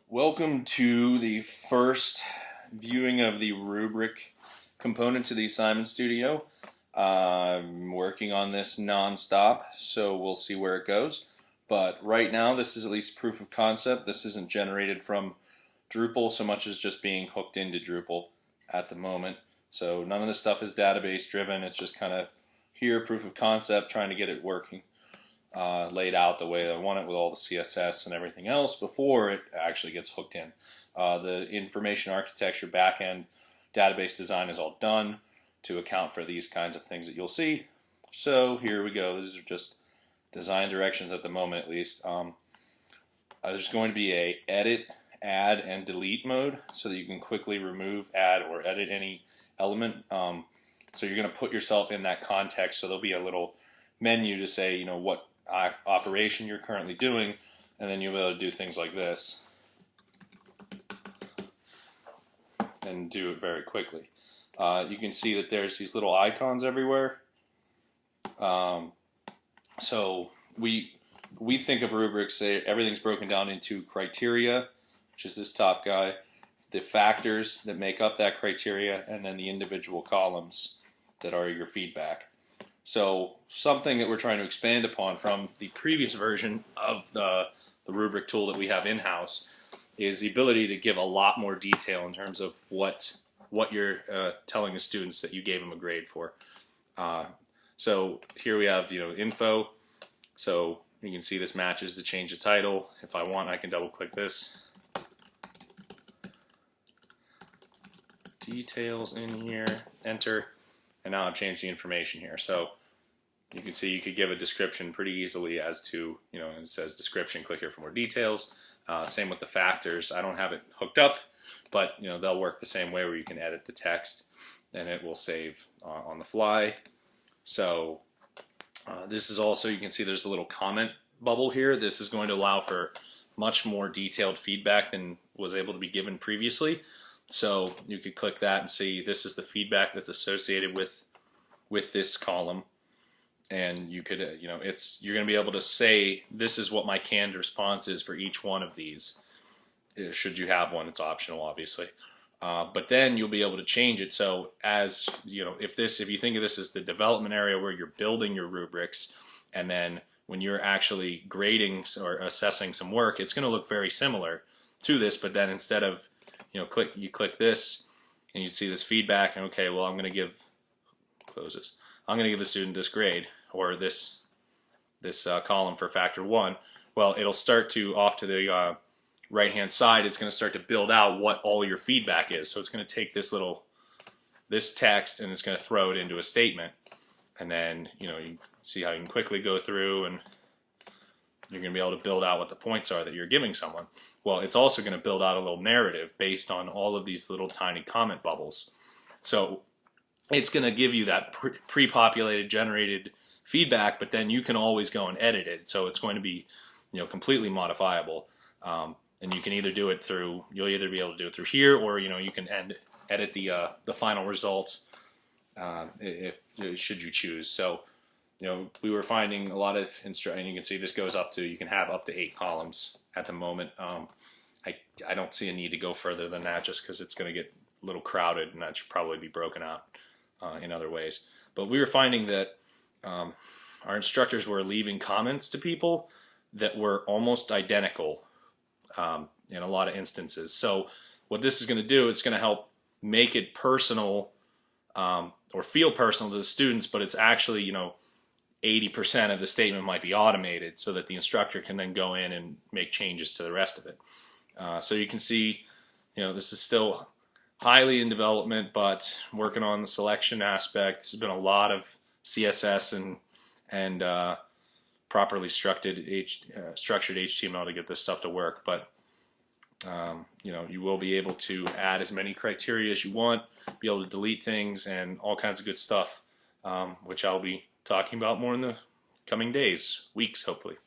Welcome to the first viewing of the rubric component to the assignment studio. I'm working on this non-stop, so we'll see where it goes. But right now, this is at least proof of concept. This isn't generated from Drupal so much as just being hooked into Drupal at the moment. So none of this stuff is database driven. It's just kind of here, proof of concept, trying to get it working. Laid out the way I want it with all the CSS and everything else before it actually gets hooked in. The information architecture backend database design is all done to account for these kinds of things that you'll see. So here we go. These are just design directions at the moment, at least. There's going to be a edit, add, and delete mode so that you can quickly remove, add, or edit any element. So you're going to put yourself in that context. So there'll be a little menu to say, what operation you're currently doing, and then you'll be able to do things like this and do it very quickly. You can see that there's these little icons everywhere. So we think of rubrics, everything's broken down into criteria, which is this top guy, the factors that make up that criteria, and then the individual columns that are your feedback. So something that we're trying to expand upon from the previous version of the rubric tool that we have in-house is the ability to give a lot more detail in terms of what you're telling the students that you gave them a grade for. So here we have info. So you can see this matches to change the title. If I want, I can double click this. Details in here, enter. And now I've changed the information here. So you can see you could give a description pretty easily as to, it says description, click here for more details. Same with the factors. I don't have it hooked up, but they'll work the same way where you can edit the text and it will save on the fly. So this is also, you can see there's a little comment bubble here. This is going to allow for much more detailed feedback than was able to be given previously. So you could click that and see this is the feedback that's associated with this column, and you could you're going to be able to say this is what my canned response is for each one of these. Should you have one, it's optional, obviously, but then you'll be able to change it. So as if you think of this as the development area where you're building your rubrics, and then when you're actually grading or assessing some work, it's going to look very similar to this, but then instead of you click this and you see this feedback, and okay, well, I'm going to give the student this grade or this column for factor 1. Well, it'll start to off to the right hand side. It's going to start to build out what all your feedback is. So it's going to take this text and it's going to throw it into a statement, and then you see how you can quickly go through and you're going to be able to build out what the points are that you're giving someone. Well, it's also going to build out a little narrative based on all of these little tiny comment bubbles. So it's going to give you that pre-populated, generated feedback, but then you can always go and edit it. So it's going to be completely modifiable. And you can either do it through, you'll either be able to do it through here, or you can edit the final result if should you choose. So we were finding a lot of and you can see this goes up to, you can have up to 8 columns at the moment. I don't see a need to go further than that, just because it's going to get a little crowded, and that should probably be broken out in other ways. But we were finding that our instructors were leaving comments to people that were almost identical in a lot of instances. So what this is going to do, it's going to help make it personal or feel personal to the students, but it's actually 80% of the statement might be automated so that the instructor can then go in and make changes to the rest of it. So you can see, this is still highly in development, but working on the selection aspect. This has been a lot of CSS and properly structured HTML to get this stuff to work. But you will be able to add as many criteria as you want, be able to delete things, and all kinds of good stuff, which I'll be talking about more in the coming days, weeks, hopefully.